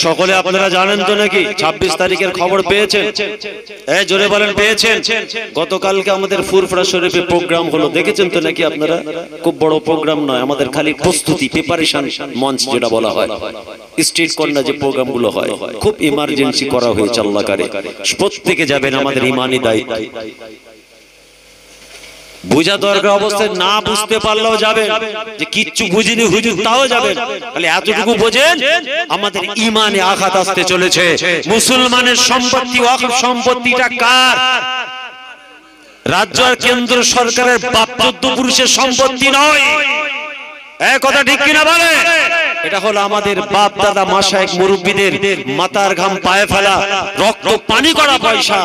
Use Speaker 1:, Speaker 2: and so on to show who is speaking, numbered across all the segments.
Speaker 1: সকলে আপনারা জানেন তো নাকি 26 তারিখের খবর পেয়েছেন? এই জোরে বলেন পেয়েছেন? গতকালকে আমাদের ফুরফুরা শরীফে প্রোগ্রাম হলো, দেখেছেন তো নাকি আপনারা? খুব বড় প্রোগ্রাম নয়, আমাদের খালি প্রস্তুতি, প্রিপারেশন মঞ্চ যেটা বলা হয়, স্ট্রিট কর্নার যে প্রোগ্রামগুলো হয়, খুব ইমার্জেন্সি করা হয়েছে। আল্লাহ করে প্রত্যেকে যাবেন, আমাদের ইমানি দায়িত্ব। বুঝা দরকার, অবস্থায় না বুঝতে পারলেও যাবেন, যে কিচ্ছু বুঝিনি হুজুর তাও যাবেন, তাহলে এতটুকু বোঝেন আমাদের ঈমানে আঘাত আসতে চলেছে। মুসলমানের সম্পত্তি, ওয়াকফ সম্পত্তিটা কার? রাজ্য আর কেন্দ্র সরকারের বাপদাদা পুরুষের সম্পত্তি নয়। এই কথা ঠিক কিনা বলে? এটা হলো আমাদের বাপ দাদা মাশায়েখ মুরব্বিদের মাথার ঘাম পায়ে ফেলা, রক্ত পানি করা পয়সা,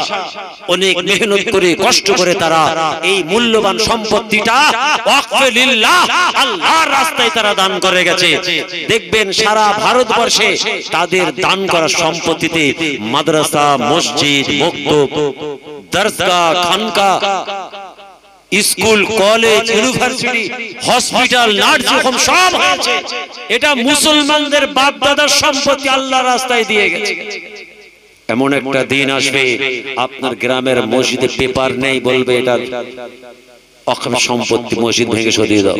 Speaker 1: অনেক মেহনত করে কষ্ট করে তারা এই মূল্যবান সম্পত্তিটা ওয়াকফে লিল্লাহ, আল্লাহর রাস্তায় তারা দান করে গেছে। দেখবেন সারা ভারতবর্ষে তাদের দান করা সম্পত্তিতে মাদ্রাসা, মসজিদ, মক্তব, দরসগাহ, খানকা, school, college, university, hospital, nursing home সব হয়েছে। এটা মুসলমানদের বাপ দাদার সম্পত্তি আল্লাহর রাস্তায় দিয়ে গেছে। এমন একটা দিন আসবে আপনার গ্রামের মসজিদে পেপার নেই, বলবে এটা ওয়াকফ সম্পত্তি, মসজিদ ভেঙে সরিয়ে দাও।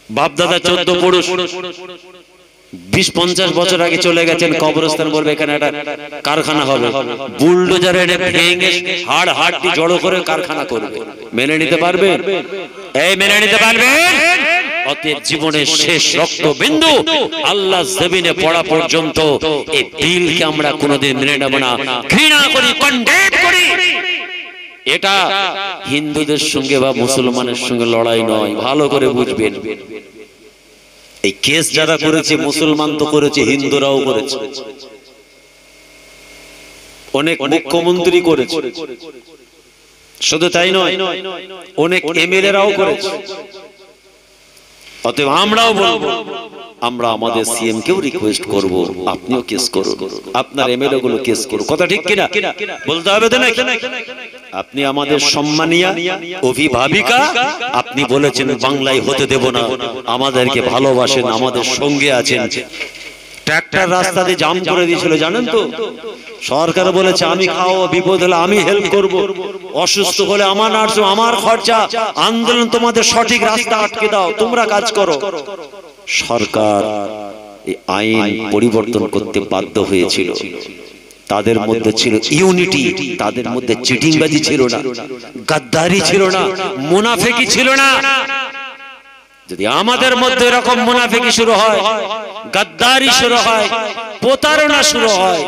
Speaker 1: বাপ দাদা 14 পুরুষ 20-50 বছর আগে চলে গেছেন কবরস্থান, বলবে এখানে একটা কারখানা হবে, বুলডোজারে ভেঙে হাড় হাড়টি জড়ো করে কারখানা করবে। মেনে নিতে পারবে? এই মেনে নিতে পারবে? অতএব জীবনের শেষ রক্তবিন্দু আল্লাহ জমিনে পড়া পর্যন্ত এই দিলকে আমরা কোনোদিন মেনে নেব না, ঘৃণা করি, কন্ডেম করি। এটা হিন্দুদের সঙ্গে বা মুসলমানের সঙ্গে লড়াই নয়, ভালো করে বুঝবেন। এই কেস যারা করেছে মুসলমান তো করেছে, হিন্দুরাও করেছে, অনেক মুখ্যমন্ত্রী করেছে, শুধু তাই নয় অনেক এমএলএরাও করেছে। অতএব আমরাও বলবো, আমরা আমাদের সিএম কেও রিকোয়েস্ট করব, আপনিও কেস করুন, আপনার এমএলএ গুলো কেস করুন। কথা ঠিক কিনা বলতে হবে তো নাকি? আপনি আমাদের সম্মানীয় অভিভাবিকা, আপনি বলেছেন বাংলায় হতে দেব না, আমাদেরকে ভালোবাসেন, আমাদের সঙ্গে আছেন। ট্রাক্টর রাস্তা দিয়ে জাম করে দিয়েছিল জানেন তো? সরকার বলেছে আমি খাওয়া বিপদ হলে আমি হেল্প করব, অসুস্থ হলে আমার নার্স, আমার খরচা, আন্দোলন তোমাদের সঠিক রাস্তা আটকে দাও, তোমরা কাজ করো। সরকার এই আইন পরিবর্তন করতে বাধ্য হয়েছিল। তাদের মধ্যে ছিল ইউনিটি, তাদের মধ্যে চিটিংবাজি ছিল না, গাদ্দারি ছিল না, মুনাফিকি ছিল না। যদি আমাদের মধ্যে এরকম মুনাফিকি শুরু হয়, গাদ্দারি শুরু হয়, প্রতারণা শুরু হয়,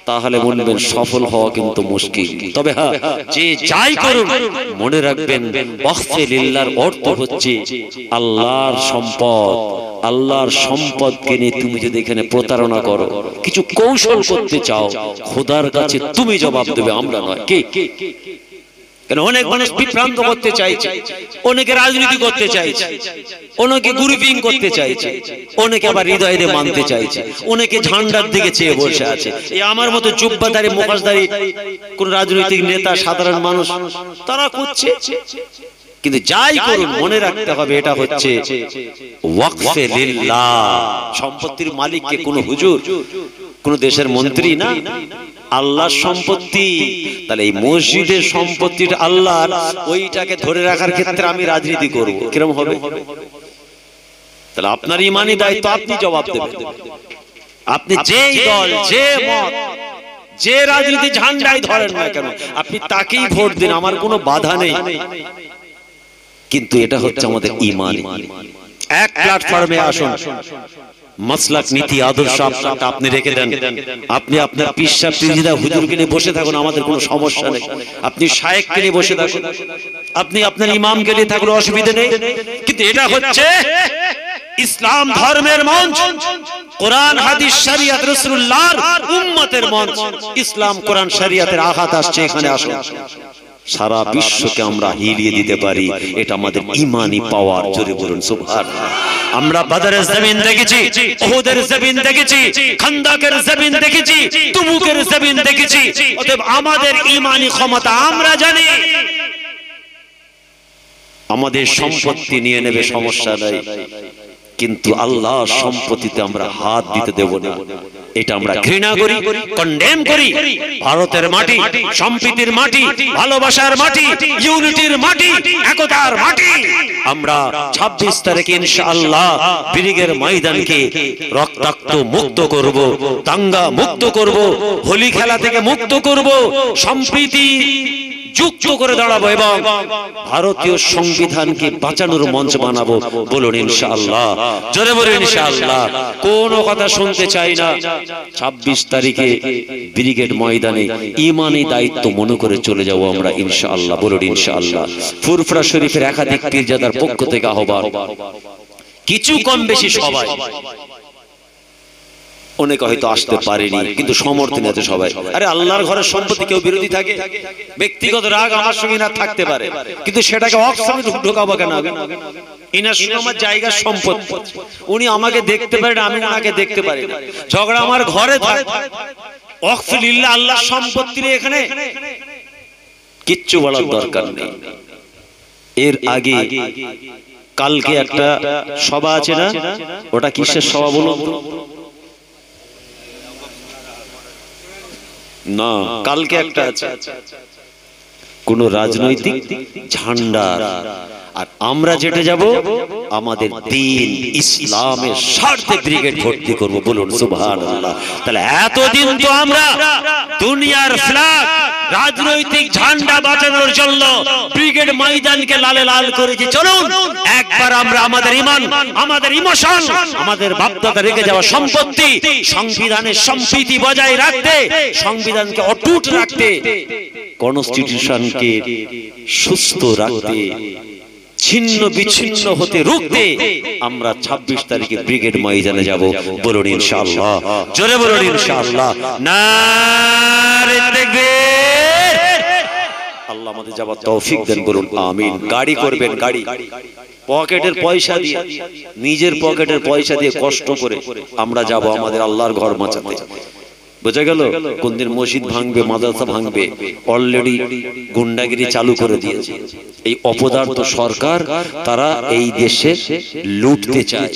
Speaker 1: তাহলে বলবেন সফল হওয়া কিন্তু মুশকিল। তবে হ্যাঁ, যে যাই করুন মনে রাখবেন ওয়াকফে লিল্লাহর অর্থ হচ্ছে আল্লাহর সম্পদ। আল্লাহর সম্পদকে নিয়ে তুমি যদি এখানে প্রতারণা করো, কিছু কৌশল করতে চাও, খোদার কাছে তুমি জবাব দেবে, আমরা নয়। কে? কেন অনেক মানুষ বিভ্রান্ত করতে চাইছে, অনেকে রাজনীতি করতে চাইছে, অনেকে গ্রুপিং করতে চাইছে, অনেকে আবার হৃদয়ে মানতে চাইছে, অনেকে ঝান্ডার দিকে চেয়ে বসে আছে। এই আমার মতো জুব্বাদারি মুখোশধারী কোন রাজনৈতিক নেতা, সাধারণ মানুষ তারা করছে। কিন্তু যাই করুন মনে রাখতে হবে এটা হচ্ছে ওয়াকফে লিল্লাহ। সম্পত্তির মালিক কে? কোন হুজুর, কোন দেশের মন্ত্রী না, আল্লাহর সম্পত্তি। তাহলে এই মসজিদের সম্পত্তিটা আল্লাহর, ওইটাকে ধরে রাখার ক্ষেত্রে আমি রাজনীতি করব, কিরকম হবে? তাহলে আপনার ইমানি দায়িত্ব, আপনি জবাব দেবেন। আপনি যে দল, যে মত, যে রাজনীতি ঝান্ডাই ধরেন না কেন, আপনি তাকেই ভোট দিন, আমার কোনো বাধা নেই। কিন্তু এটা হচ্ছে আমাদের ঈমান। এক প্ল্যাটফর্মে আসুন, মাসলাক, নীতি, আদর্শ আপনারটা আপনি রেখে দেন। আপনি আপনার পীর সাহেব, পীরজাদা, হুজুরকে নিয়ে বসে থাকুন, আমাদের কোনো সমস্যা নেই। আপনি শায়েখকে নিয়ে বসে থাকুন, আপনি আপনার ইমামকে নিয়ে থাকুন, অসুবিধা নেই। কিন্তু এটা হচ্ছে ইসলাম ধর্মের মঞ্চ, কোরআন হাদিস শরিয়ত রাসূলুল্লাহর উম্মতের মঞ্চ। ইসলাম কোরআন শরিয়তের আঘাত আসছে, এখানে আসুন। সারা বিশ্বকে আমরা হিলিয়ে দিতে পারি, এটা আমাদের ঈমানি পাওয়ার। জোরে বলুন সুবহানাল্লাহ। আমরা বদরের জমিন দেখেছি, উহুদের জমিন দেখেছি, খান্দাকের জমিন দেখেছি, তুবুকের জমিন দেখেছি। অতএব আমাদের ঈমানি ক্ষমতা আমরা জানি। আমাদের সম্পত্তি নিয়ে নেবে, সমস্যা নাই, কিন্তু আল্লাহ সম্পত্তিতে আমরা হাত দিতে দেব না। এটা আমরা ঘৃণা করি, কন্ডেম করি। ভারতের মাটি সম্প্রীতির মাটি, ভালোবাসার মাটি, ইউনিটির মাটি, একতার মাটি। আমরা 26 তারিখে ইনশাআল্লাহ ব্রিগেড ময়দানকে রক্তাক্ত মুক্ত করব, দাঙ্গা মুক্ত করব, হোলি খেলা থেকে মুক্ত করব, সম্প্রীতি যুক্ত করে দাঁড়াবো এবং ভারতীয় সংবিধানকে বাঁচানোর মঞ্চ বানাবো। বলুন ইনশাআল্লাহ, জোরে বলুন ইনশাআল্লাহ। কোনো কথা শুনতে চাই না। 26 তারিখে ব্রিগেড ময়দানে ঈমানি দায়িত্ব মনে করে চলে যাব আমরা ইনশাআল্লাহ। বলুন ইনশাআল্লাহ। ফুরফুরা শরীফের একাধিক পীরজাদার পক্ষ থেকে আহ্বান, কিছু কম বেশি সবাই, অনেকে হয়তো আসতে পারেনি কিন্তু সমর্থন আছে সবাই। আরে আল্লাহর ঘরের সম্পত্তি কেউ বিরোধী থাকে? ব্যক্তিগত রাগ আমার সঙ্গে না থাকতে পারে, কিন্তু সেটাকে অকসমে ঢোকাবো কেন? ইনার সঙ্গে আমার জায়গার সম্পত্তি, উনি আমাকে দেখতে পারেন, আমি ওনাকে দেখতে পারি না। ঝগড়া আমার ঘরে থাকে, ওয়াকফ লিল্লাহ, আল্লাহর সম্পত্তি এখানে কিচ্ছু বলার দরকার নেই। এর আগে কালকে একটা সভা আছে না, ওটা কিসের সভা বলুন না? কালকে একটা আছে কোন রাজনৈতিক ঝান্ডার, আর আমরা যেটা যাব আমাদের দ্বীন ইসলামের স্বার্থে ব্রিগেড ভর্তি করব। বলুন সুবহানাল্লাহ। তাহলে এতদিন তো আমরা দুনিয়ার ফ্ল্যাগ, রাজনৈতিক ঝান্ডা বাঁচানোর জন্য ব্রিগেড ময়দানকে লালে লাল করেছি। চলুন একবার আমরা আমাদের ঈমান, আমাদের ইমোশন, আমাদের বাপদাদা রেখে যাওয়া সম্পত্তি, সংবিধানের সম্প্রীতি বজায় রাখতে, সংবিধানকে অটুট রাখতে, কনস্টিটিউশনকে সুস্থ রাখতে, ছিন্ন বিচ্ছিন্ন হতে রুখতে আমরা 26 তারিখে ব্রিগেড ময়দানে যাব। বলুন ইনশাআল্লাহ, জোরে বলুন ইনশাআল্লাহ। নারে তাকবীর। আল্লাহ আমাদের যাওয়ার তৌফিক দেন, বলুন আমিন। গাড়ি করবেন, গাড়ি পকেটের পয়সা দিয়ে, নিজের পকেটের পয়সা দিয়ে কষ্ট করে আমরা যাব আমাদের আল্লাহর ঘর বাঁচাতে। বোঝা গেল? কোনদিন মসজিদ ভাঙবে, মাদ্রাসা ভাঙবে, অলরেডি গুন্ডাগিরি চালু করে দিয়েছে এই অপদার্থ সরকার। তারা এই দেশে লুটতে চায়,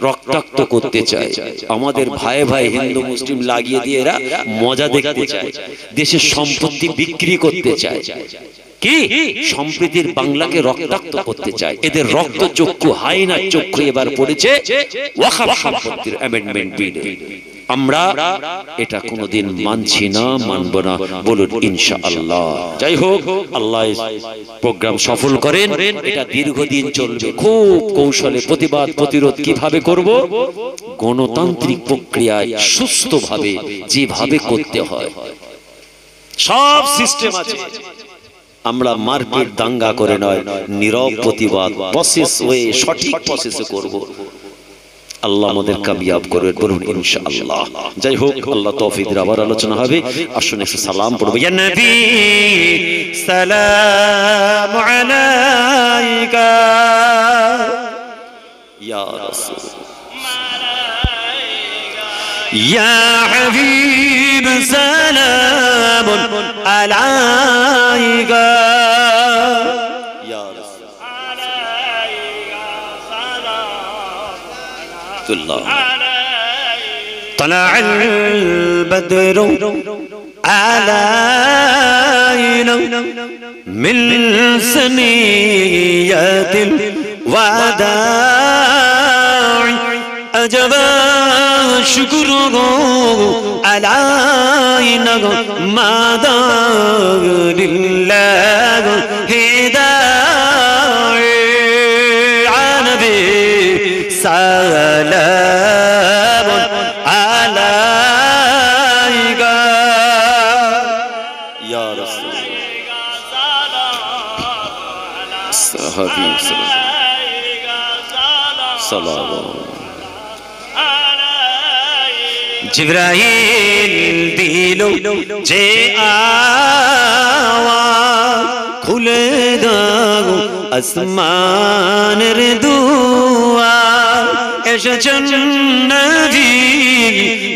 Speaker 1: রক্তাক্ত করতে চায়, আমাদের ভাই ভাই হিন্দু মুসলিম লাগিয়ে দিয়ে এরা মজা দেখতে চায়, দেশের সম্পত্তি বিক্রি করতে চায়, কি সম্প্রীতির বাংলাকে রক্তাক্ত করতে চায়। এদের রক্ত চক্ষু, হাইনা চক্ষু এবার পড়েছে ওয়াকফ সম্পত্তির অ্যামেন্ডমেন্ট বিলে। আমরা এটা কোনোদিন মানছি না, মানব না। বলুন ইনশাআল্লাহ। যাই হোক, আল্লাহ প্রোগ্রাম সফল করেন। এটা দীর্ঘদিন চলবে। খুব কৌশলে প্রতিবাদ প্রতিরোধ কিভাবে করব, গণতান্ত্রিক প্রক্রিয়ায় সুস্থভাবে যেভাবে করতে হয় সব সিস্টেম আছে। আমরা মারপিট দাঙ্গা করে নয়, নীরব প্রতিবাদ প্রসেস হয়ে সঠিক প্রসেসে করব। আল্লাহ আমাদের কামিয়াব করবেন। বলুন ইনশাআল্লাহ। যাই হোক, আল্লাহ তৌফিক দিয়ে আবার আলোচনা হবে। আসুন একটু সালাম পড়ব। ইয়া নবী সালাম আলাইকা, ইয়া রাসূল ইয়া হাবিব সালাম আলাইকা, ইয়া রাসূল طلع البدر علينا من ثنيات الوداع أجب شكره علينا ما دار لله هداية عنبي سلام عليك يا رسول صحابي سلام জিবরাইল দিল যে আওয়াজ, খুলে দাও আসমানের দুয়ার, এসেছেন নবী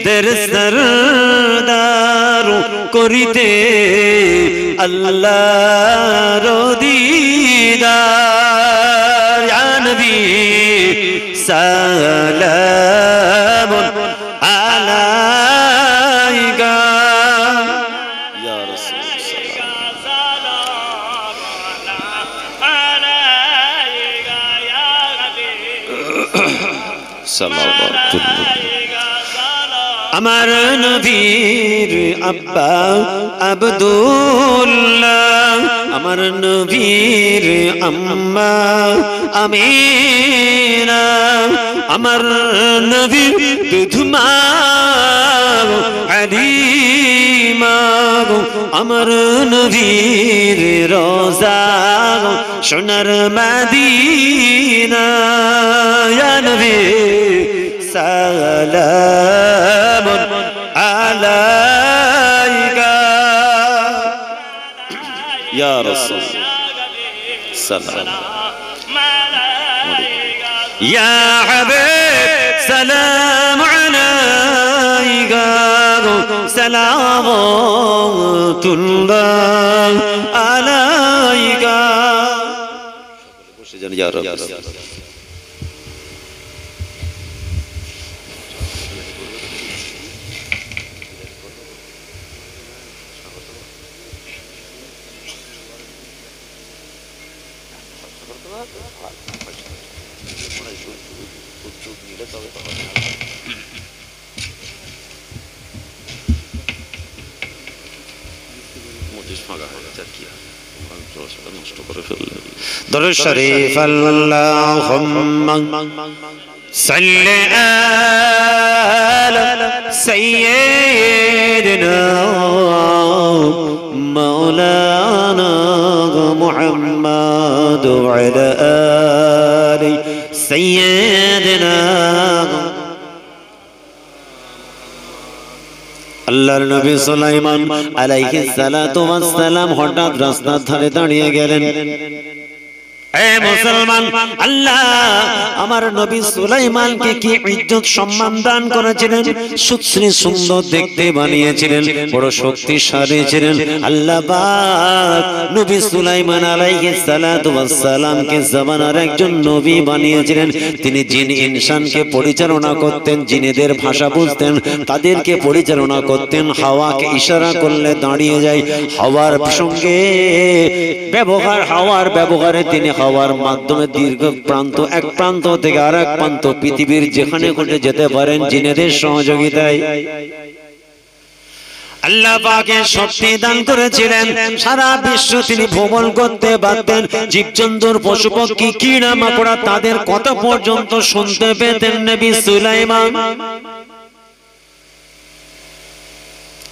Speaker 1: দের সরদার করিতে আল্লাহর দিদার। ইয়া নবী সালামুন আলাইকা ইয়া রাসূল সাল্লাল্লাহু আমার নবীর আব্বা আব্দুল্লাহ, আমার নবীর আম্মা আমিনা, আমার নবীর দুধমা আলিমা, আমার নবীর রোজা সোনার মদিনা। ইয়া নবী সালামুন আলাইকা ইয়া রাসূল সালাম ইয়া হাবিব সালাম আলাইকা সালাওয়াতুল্লাহ আলাইকা। বসে যান ইয়া রাসূল। দরুদ শরীফ আল্লাহুম্মা সাল্লি আলা সাইয়্যিদিনা মাওলানা মুহাম্মাদ ওয়া আলা আলি সাইয়্যিদিনা। আল্লাহর নবী সুলাইমান আলাইহিস সালাতু ওয়াস সালাম হঠাৎ রাস্তার ধারে দাঁড়িয়ে গেলেন। এ মুসলমান, আল্লাহ আমার নবী সুলাইমানকে কি ইজ্জত সম্মান দান করেছিলেন, সুশ্রী সুন্দর দেখতে বানিয়েছিলেন, বড় শক্তিশালী ছিলেন। আল্লাহ পাক নবী সুলাইমান আলাইহিস সালাতু ওয়াস সালামকে জামানার একজন নবী বানিয়েছিলেন। তিনি জিন ইনসানকে পরিচালনা করতেন, জিনেদের ভাষা বুঝতেন, তাদেরকে পরিচালনা করতেন। হাওয়াকে ইশারা করলে দাঁড়িয়ে যায়, হাওয়ার সঙ্গে ব্যবহার, হাওয়ার ব্যবহারে তিনি হাওয়ার মাধ্যমে দীর্ঘ প্রান্ত, এক প্রান্ত থেকে আর এক প্রান্ত পৃথিবীর যেখানে ঘটে যেতে পারেন জিনেদের সহযোগিতায়। আল্লাহ পাকের শক্তি দান করেছিলেন, সারা বিশ্ব তিনি ভ্রমণ করতে পারতেন। জীবজন্তুর পশু পক্ষী কীড়া মাকড়া তাদের কথা পর্যন্ত শুনতে পেতেন নবী সুলাইমান।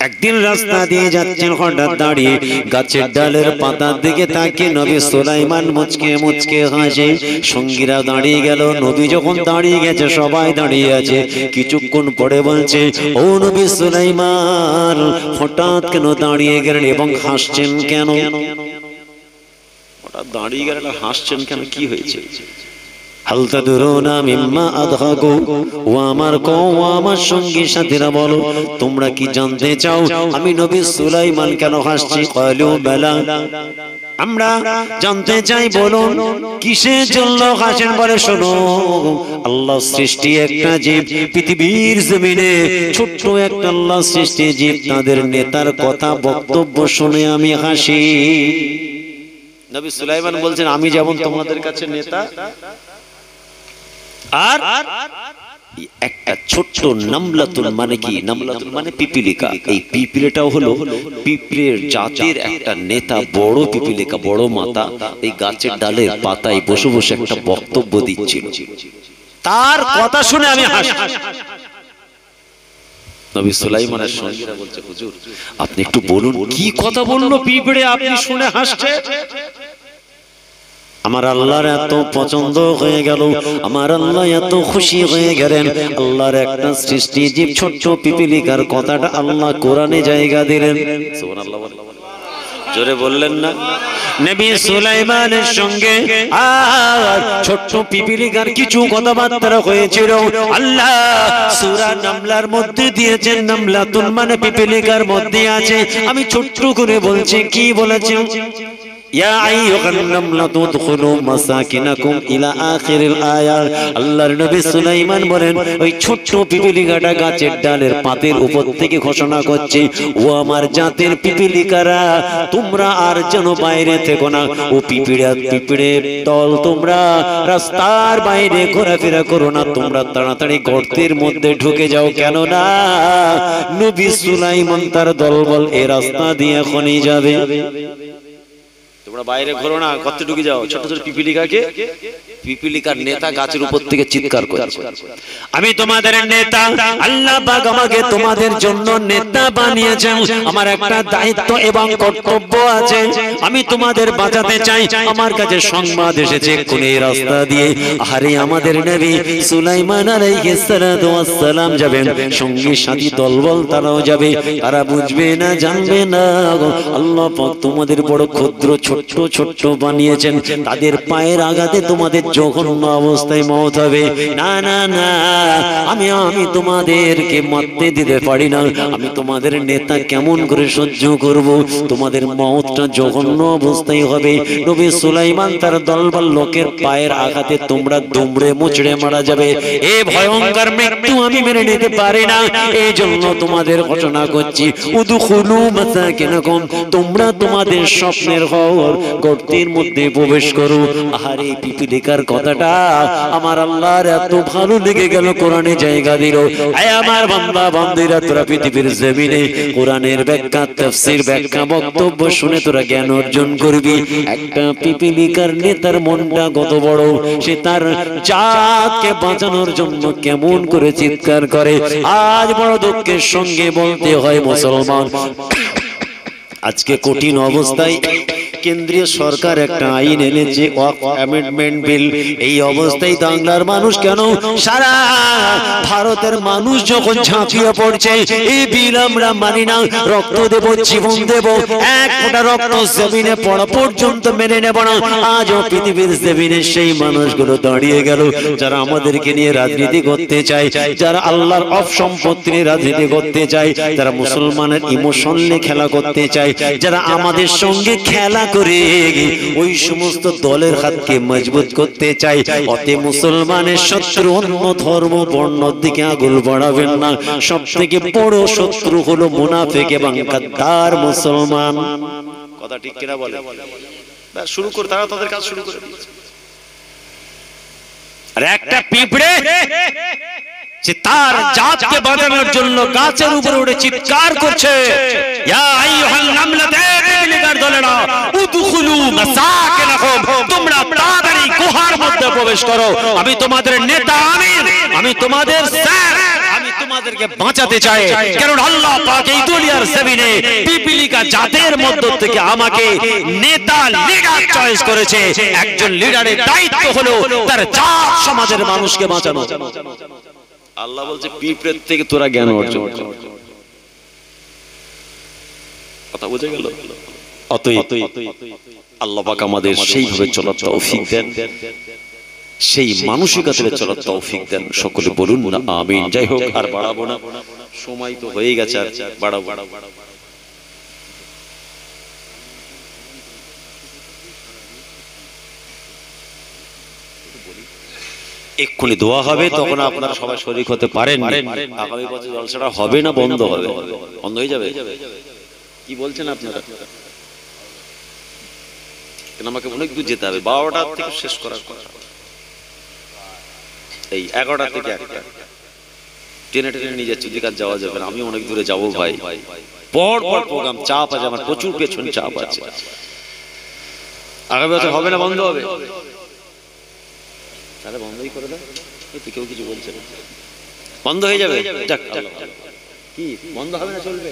Speaker 1: একদিন রাস্তা দিয়ে যাচ্ছেন, হঠাৎ দাঁড়িয়ে গাছের ডালের পাতার দিকে তাকিয়ে নবী সুলাইমান মুচকে মুচকে হাসে। সঙ্গীরা দাঁড়িয়ে গেল, নবী যখন দাঁড়িয়ে গেছে সবাই দাঁড়িয়ে আছে। কিছুক্ষণ পরে বলছে, ও নবী সুলাইমান হঠাৎ কেন দাঁড়িয়ে গেলেন এবং হাসছেন কেন? হঠাৎ দাঁড়িয়ে গেলেন, হাসছেন কেন, কি হয়েছে? হাল তাদরুনা মিম্মা আদহাকু, ও আমার কওম, আমার সঙ্গী সাথীরা বলো, তোমরা কি জানতে চাও আমি নবী সুলাইমান কেন হাসছি? ক্বালু বালা, আমরা জানতে চাই, বলুন কিসের জন্য হাসেন? বলে শোনো, আল্লাহ সৃষ্টি একটা জীব, পৃথিবীর জমিনে ছোট্ট একটা আল্লাহ সৃষ্টি জীব, তাদের নেতার কথা বক্তব্য শুনে আমি হাসি। নবী সুলাইমান বলছেন, আমি যেমন তোমাদের কাছে নেতা, আর একটা ছোট্ট নামলাতুল, মানে কি নামলাতুল মানে পিপিলিকা, এই পিপিলিটাও হলো পিঁপড়ের জাতের একটা নেতা, বড় পিপিলিকা, বড় মাথা, এই গাছের ডালের পাতায় বসে বসে একটা বক্তব্য দিচ্ছিল, তার কথা শুনে আমি হাসি। নবী সুলাইমানের সঙ্গীরা বলছে, হুজুর আপনি একটু বলুন কি কথা বললো পিঁপড়ে, আপনি শুনে হাসছে? আমার আল্লাহর এত পছন্দ হয়ে গেল, আমার আল্লাহ এত খুশি হয়ে গেলেন, আল্লাহর একটা সৃষ্টি জীব ছোট্ট পিপিলিকার কথাটা আল্লাহ কোরআনে জায়গা দিলেন। সুবহানাল্লাহ, জোরে বললেন না? নবী সুলাইমানের সঙ্গে আর ছোট্ট পিপিলিকার কিছু কথাবার্তা হয়েছিল। আল্লাহ সূরা নামলার মধ্যে দিয়েছেন, নামলাতুন মানে পিপিলিকার মধ্যে আছে। আমি ছোট্ট করে বলছি, কি বলেছেন? ইয়া আইয়ুহান নামলাতু উদখুলু মাসাকিনাকুম ইলা আখিরিল আয়াত। আল্লাহর নবী সুলাইমান বলেন ওই ছোট্ট পিপীলিকাটা গাছের ডালের পাতের উপর থেকে ঘোষণা করছে, ও আমার জাতের পিপীলিকারা, তোমরা আর যেন বাইরে থেকো না। ও পিঁপড়ের দল, তোমরা রাস্তার বাইরে ঘোরাফেরা করো না, তোমরা তাড়াতাড়ি গর্তের মধ্যে ঢুকে যাও, কেন না নবী সুলাইমান তার দলবল এই রাস্তা দিয়ে এখনই যাবে। তোমরা বাইরে ঘোরো না, গর্তে ঢুকে যাও। ছোট ছোট পিপীলিকাকে, পিপীলিকার নেতা গাছের উপর থেকে চিৎকার করছে, আমি তোমাদের নেতা, আল্লাহ পাক আমাকে তোমাদের জন্য নেতা বানিয়েছেন, আমার একটা দায়িত্ব এবং কর্তব্য আছে, আমি তোমাদের বাঁচাতে চাই, আমার কাছে সংবাদ এসেছে কোন এই রাস্তা দিয়ে। আরে আমাদের নবী সুলাইমান আলাইহিস সালাতু ওয়াস সালাম যাবেন, সঙ্গী সাথী দলবল তারাও যাবে, তারা বুঝবে না, জানবে না আল্লাহ পাক তোমাদের বড় ক্ষুদ্র ছোট্ট ছোট্ট বানিয়েছেন, তাদের পায়ের আঘাতে তোমাদের জঘন্য অবস্থায় মওত হবে। না না না, আমি তোমাদেরকে মারতে দিতে পারি না, আমি তোমাদের নেতা কেমন করে সহ্য করব, তোমাদের মওতটা জঘন্য অবস্থায় হবে। নবী সুলাইমান তার দলবল লোকের পায়ের আঘাতে তোমরা দুমড়ে মুচড়ে মারা যাবে, এই ভয়ঙ্কর মৃত্যু আমি মেনে নিতে পারি না, এই জন্য তোমাদের ঘোষণা করছি, উদখুলু মাসাকিনাকুম, তোমরা তোমাদের স্বপ্নের ঘর গর্তের মধ্যে প্রবেশ করো। আর এই পিপীলিকার কথাটা আমার আল্লাহর এত ভালো লেগে গেল, কোরআনে জায়গা দিল। আয় আমার বান্দা বান্দিরা, তোরা পৃথিবীর জমিনে কোরআনের ব্যাখ্যা, তাফসীর, ব্যাখ্যা, বক্তব্য শুনে তোরা জ্ঞান অর্জন করবি। একটা পিপীলিকার নেতার মনটা কত বড়, সে তার জাতকে বাঁচানোর জন্য কেমন করে চিৎকার করে। আজ বড় দুঃখের সঙ্গে বলতে হয় মুসলমান, আজকে কঠিন অবস্থায় কেন্দ্রীয় সরকার একটা আইন এনেছে, অ্যামেন্ডমেন্ট বিল। এই অবস্থায় বাংলার মানুষ কেন, সারা ভারতের মানুষ যখন ঝাঁপিয়ে পড়ছে, এই বিল আমরা মানি না, রক্ত দেব, জীবন দেব, এক ফোঁটা রক্ত জমিনে পড়া পর্যন্ত মেনে নেব না। আজও পৃথিবীর জমিনে সেই মানুষগুলো দাঁড়িয়ে গেল, যারা আমাদেরকে নিয়ে রাজনীতি করতে চায়, যারা আল্লাহর অফ সম্পত্তি নিয়ে রাজনীতি করতে চায়, যারা মুসলমানের ইমোশন নিয়ে খেলা করতে চায়, যারা আমাদের সঙ্গে খেলা করে ওই সমস্ত দলের হাতকে মজবুত করতে চাই। অতএব মুসলমানের শত্রু অন্য ধর্ম বর্ণের দিকে আঙুল বাড়াবেন না, সব থেকে বড় শত্রু হলো মুনাফিক এবং গাদ্দার মুসলমান। কথা ঠিক কিনা বলে? শুরু করে তারা তাদের কাজ শুরু করে দিয়েছে। আর একটা পিঁপড়ে সে তার জাতকে বাঁচানোর জন্য গাছের উপরে উঠে চিৎকার করছে, ইয়া আইয়ুহান নামলাতু, পিপীলিকার দলেরা, উদখুলু মাসাকিনাকুম, তোমরা তাড়াতাড়ি গুহার মধ্যে প্রবেশ করো, আমি তোমাদের নেতা, আমি তোমাদের স্যার, আমি তোমাদেরকে বাঁচাতে চাই। কারণ আল্লাহ পাক এই দুনিয়ার জমিনে পিপীলিকা জাতের মধ্য থেকে আমাকে নেতা, লিডার চয়েস করেছে। একজন লিডারের দায়িত্ব হলো তার জাত সমাজের মানুষকে বাঁচানো। আল্লাহ বলছে পিঁপড়ের থেকে তোরা জ্ঞান অর্জন কর। কথা বুঝে গেল? অতএব আল্লাহ পাক আমাদের সেইভাবে চলার তৌফিক দেন, সেই মানসিকতায় চলার তৌফিক দেন। সকলে বলুন না আমিন। যাই হোক, আর বাড়াবো না, সময় তো হয়ে গেছে, আর বাড়াবো। এক্ষুনি দোয়া হবে, তখন আপনারা সবাই শরীক হতে পারেন। আগামী বছর জলসাটা হবে না বন্ধ হবে? বন্ধ হয়ে যাবে? কি বলছেন আপনারা? আমাকে অনেক দূর যেতে হবে, 12টা থেকে শেষ করার কথা, এই 11টা থেকে ট্রেনে নিয়ে যাচ্ছি, দিকে আর যাওয়া যাবে না, আমি অনেক দূরে যাবো ভাই, পর পর প্রোগ্রাম, চাপ আছে আমার, প্রচুর পেছন চাপ আছে। আগামী বছর হবে না বন্ধ হবে? তাহলে বন্ধই করে দাও, কেউ কিছু বলছে না, বন্ধ হয়ে যাবে। কি বন্ধ হবে না, চলবে?